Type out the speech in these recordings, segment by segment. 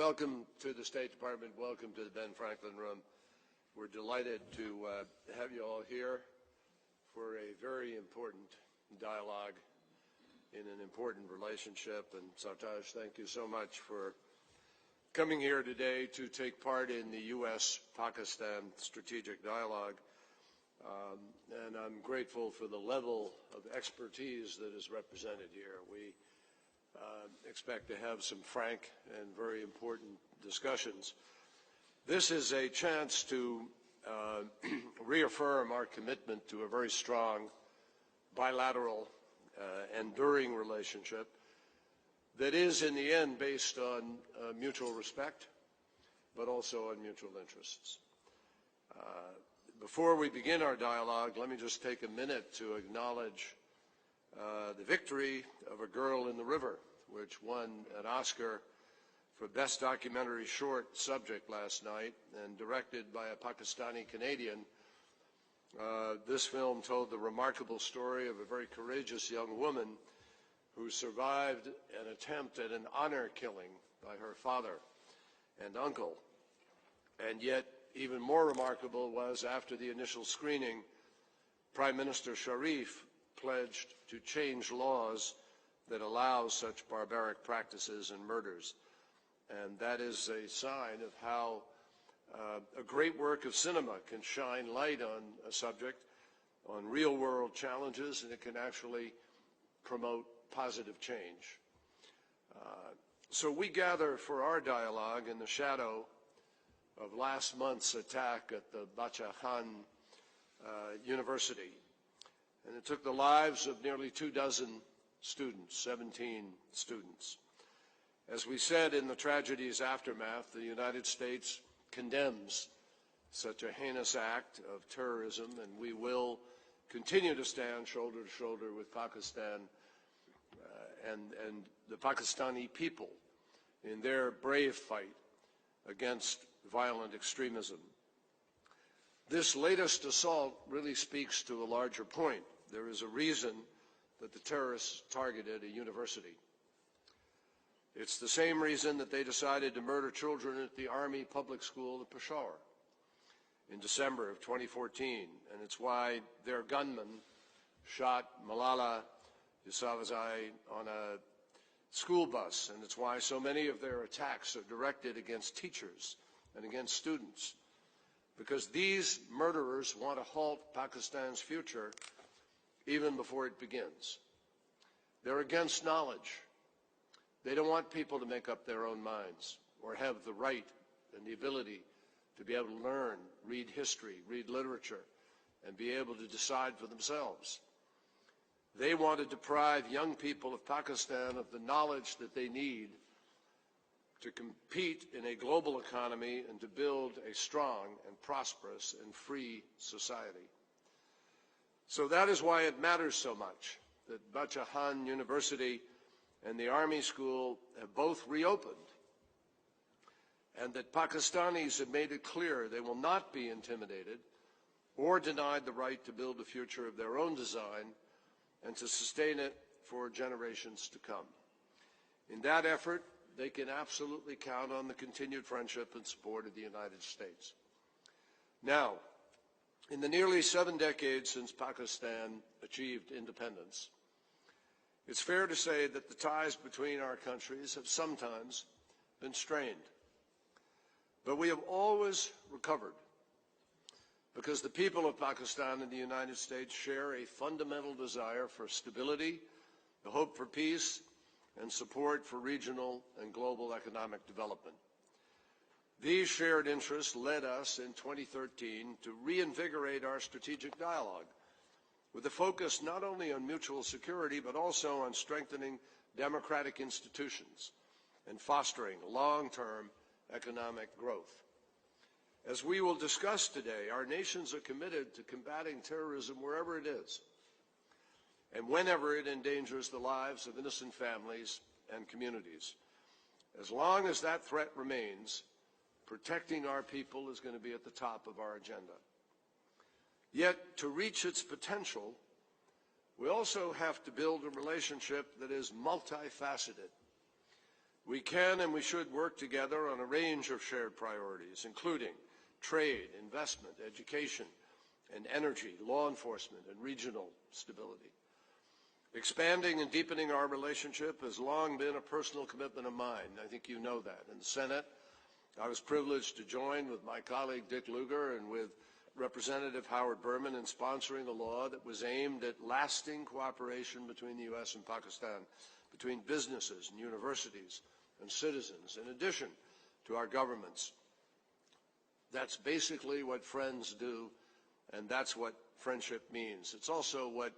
welcome to the State Department. Welcome to the Ben Franklin Room. We're delighted to have you all here for a very important dialogue in an important relationship. And Sartaj, thank you so much for coming here today to take part in the U.S.-Pakistan Strategic Dialogue. And I'm grateful for the level of expertise that is represented here. We expect to have some frank and very important discussions. This is a chance to reaffirm our commitment to a very strong bilateral enduring relationship that is in the end based on mutual respect, but also on mutual interests. Before we begin our dialogue, let me just take a minute to acknowledge the victory of A Girl in the River, which won an Oscar for Best Documentary Short Subject last night, and directed by a Pakistani Canadian. This film told the remarkable story of a very courageous young woman who survived an attempt at an honor killing by her father and uncle. And yet, even more remarkable was, after the initial screening, Prime Minister Sharif pledged to change laws that allow such barbaric practices and murders. And that is a sign of how a great work of cinema can shine light on a subject, on real-world challenges, and it can actually promote positive change. So we gather for our dialogue in the shadow of last month's attack at the Bacha Khan University. And it took the lives of nearly 24 students, 17 students. As we said in the tragedy's aftermath, the United States condemns such a heinous act of terrorism, and we will continue to stand shoulder to shoulder with Pakistan and the Pakistani people in their brave fight against violent extremism. This latest assault really speaks to a larger point. There is a reason that the terrorists targeted a university. It's the same reason that they decided to murder children at the Army Public School in Peshawar in December of 2014, and it's why their gunman shot Malala Yousafzai on a school bus, and it's why so many of their attacks are directed against teachers and against students, because these murderers want to halt Pakistan's future even before it begins. They're against knowledge. They don't want people to make up their own minds or have the right and the ability to be able to learn, read history, read literature, and be able to decide for themselves. They want to deprive young people of Pakistan of the knowledge that they need to compete in a global economy and to build a strong and prosperous and free society. So that is why it matters so much that Bacha Khan University and the Army School have both reopened, and that Pakistanis have made it clear they will not be intimidated or denied the right to build a future of their own design and to sustain it for generations to come. In that effort, they can absolutely count on the continued friendship and support of the United States. Now, in the nearly 7 decades since Pakistan achieved independence, it's fair to say that the ties between our countries have sometimes been strained. But we have always recovered, because the people of Pakistan and the United States share a fundamental desire for stability, the hope for peace, and support for regional and global economic development. These shared interests led us in 2013 to reinvigorate our strategic dialogue, with a focus not only on mutual security, but also on strengthening democratic institutions and fostering long-term economic growth. As we will discuss today, our nations are committed to combating terrorism wherever it is, and whenever it endangers the lives of innocent families and communities. As long as that threat remains, protecting our people is going to be at the top of our agenda. Yet, to reach its potential, we also have to build a relationship that is multifaceted, We can and we should work together on a range of shared priorities, including trade, investment, education, and energy, law enforcement, and regional stability. Expanding and deepening our relationship has long been a personal commitment of mine. I think you know that. In the Senate, I was privileged to join with my colleague Dick Lugar and with Representative Howard Berman in sponsoring a law that was aimed at lasting cooperation between the U.S. and Pakistan, between businesses and universities and citizens, in addition to our governments. That's basically what friends do, and that's what friendship means. It's also what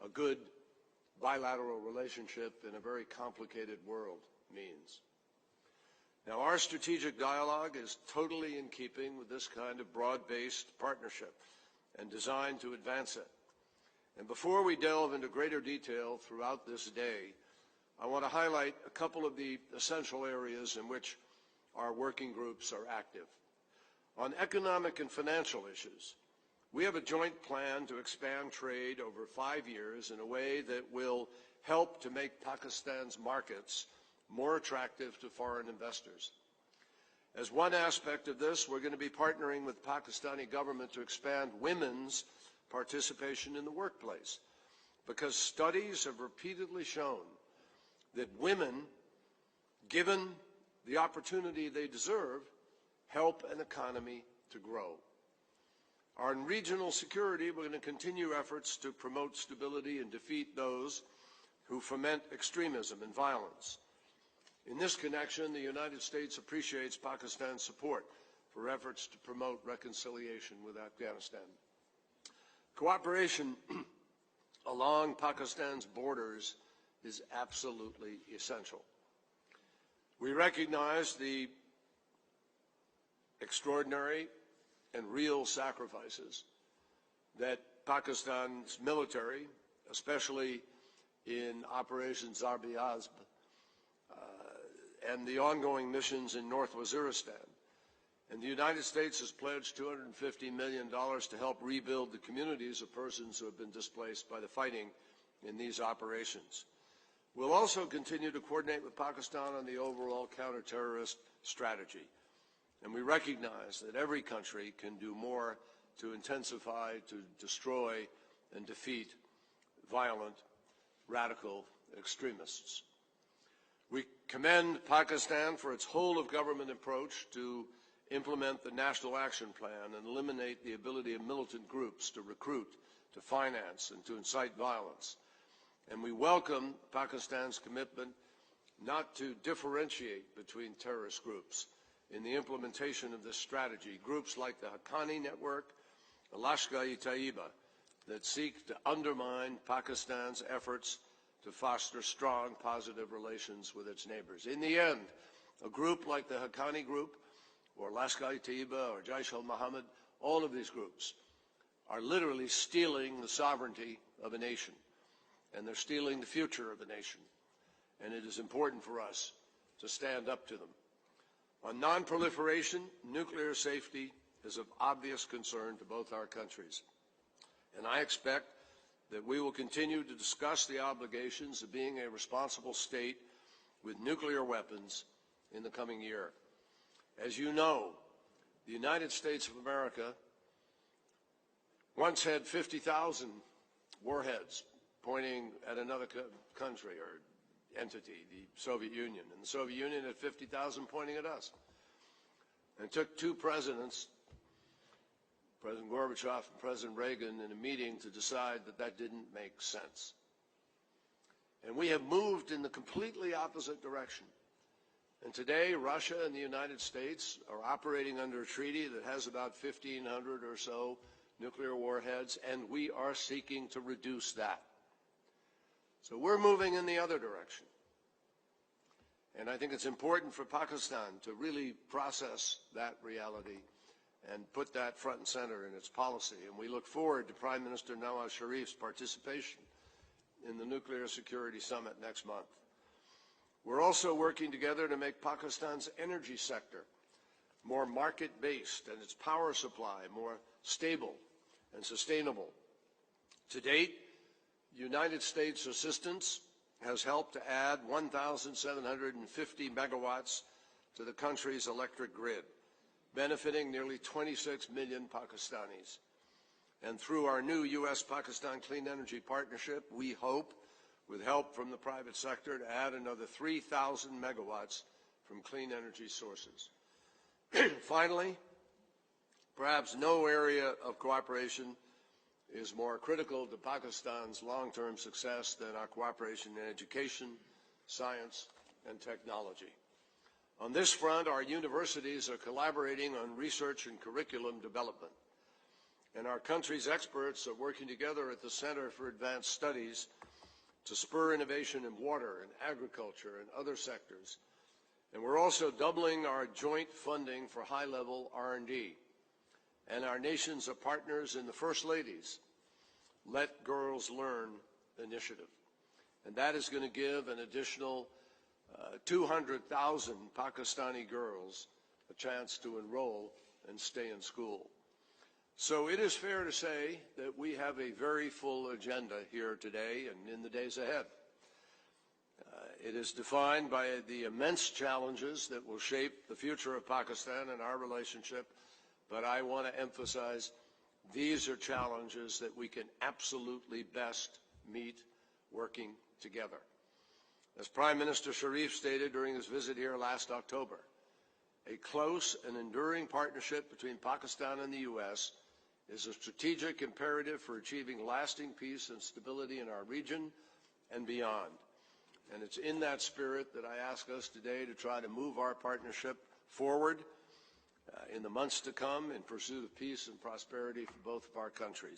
a good bilateral relationship in a very complicated world means. Now, our strategic dialogue is totally in keeping with this kind of broad-based partnership and designed to advance it. And before we delve into greater detail throughout this day, I want to highlight a couple of the essential areas in which our working groups are active. On economic and financial issues, we have a joint plan to expand trade over 5 years in a way that will help to make Pakistan's markets more attractive to foreign investors. As one aspect of this, we're going to be partnering with the Pakistani government to expand women's participation in the workplace, because studies have repeatedly shown that women, given the opportunity they deserve, help an economy to grow. On regional security, we're going to continue efforts to promote stability and defeat those who foment extremism and violence. In this connection, the United States appreciates Pakistan's support for efforts to promote reconciliation with Afghanistan. Cooperation along Pakistan's borders is absolutely essential. We recognize the extraordinary and real sacrifices that Pakistan's military, especially in Operation Zarb-e-Azb, and the ongoing missions in North Waziristan. And the United States has pledged $250 million to help rebuild the communities of persons who have been displaced by the fighting in these operations. We'll also continue to coordinate with Pakistan on the overall counter-terrorist strategy. And we recognize that every country can do more to intensify, to destroy, and defeat violent, radical extremists. We commend Pakistan for its whole-of-government approach to implement the National Action Plan and eliminate the ability of militant groups to recruit, to finance, and to incite violence. And we welcome Pakistan's commitment not to differentiate between terrorist groups in the implementation of this strategy. Groups like the Haqqani Network, the Lashkar-e-Taiba, that seek to undermine Pakistan's efforts to foster strong, positive relations with its neighbors. In the end, a group like the Haqqani Group, or Lashkar-e-Taiba, or Jaish al-Mohammed, all of these groups are literally stealing the sovereignty of a nation, and they're stealing the future of a nation. And it is important for us to stand up to them. On non-proliferation, nuclear safety is of obvious concern to both our countries. And I expect that we will continue to discuss the obligations of being a responsible state with nuclear weapons in the coming year. As you know, the United States of America once had 50,000 warheads pointing at another country or entity, the Soviet Union. And the Soviet Union had 50,000 pointing at us. And it took two presidents, President Gorbachev and President Reagan, in a meeting to decide that that didn't make sense. And we have moved in the completely opposite direction. And today, Russia and the United States are operating under a treaty that has about 1,500 or so nuclear warheads, and we are seeking to reduce that. So we're moving in the other direction. And I think it's important for Pakistan to really process that reality and put that front and center in its policy. And we look forward to Prime Minister Nawaz Sharif's participation in the Nuclear Security Summit next month. We're also working together to make Pakistan's energy sector more market-based and its power supply more stable and sustainable. To date, United States assistance has helped to add 1,750 megawatts to the country's electric grid, benefiting nearly 26 million Pakistanis. And through our new U.S.-Pakistan Clean Energy Partnership, we hope, with help from the private sector, to add another 3,000 megawatts from clean energy sources. Finally, perhaps no area of cooperation is more critical to Pakistan's long-term success than our cooperation in education, science, and technology. On this front, our universities are collaborating on research and curriculum development, and our country's experts are working together at the Center for Advanced Studies to spur innovation in water and agriculture and other sectors. And we're also doubling our joint funding for high-level R&D. And our nations are partners in the First Lady's Let Girls Learn initiative. And that is going to give an additional 200,000 Pakistani girls a chance to enroll and stay in school. So it is fair to say that we have a very full agenda here today and in the days ahead. It is defined by the immense challenges that will shape the future of Pakistan and our relationship, but I want to emphasize these are challenges that we can absolutely best meet working together. As Prime Minister Sharif stated during his visit here last October, a close and enduring partnership between Pakistan and the U.S. is a strategic imperative for achieving lasting peace and stability in our region and beyond. And it's in that spirit that I ask us today to try to move our partnership forward in the months to come in pursuit of peace and prosperity for both of our countries.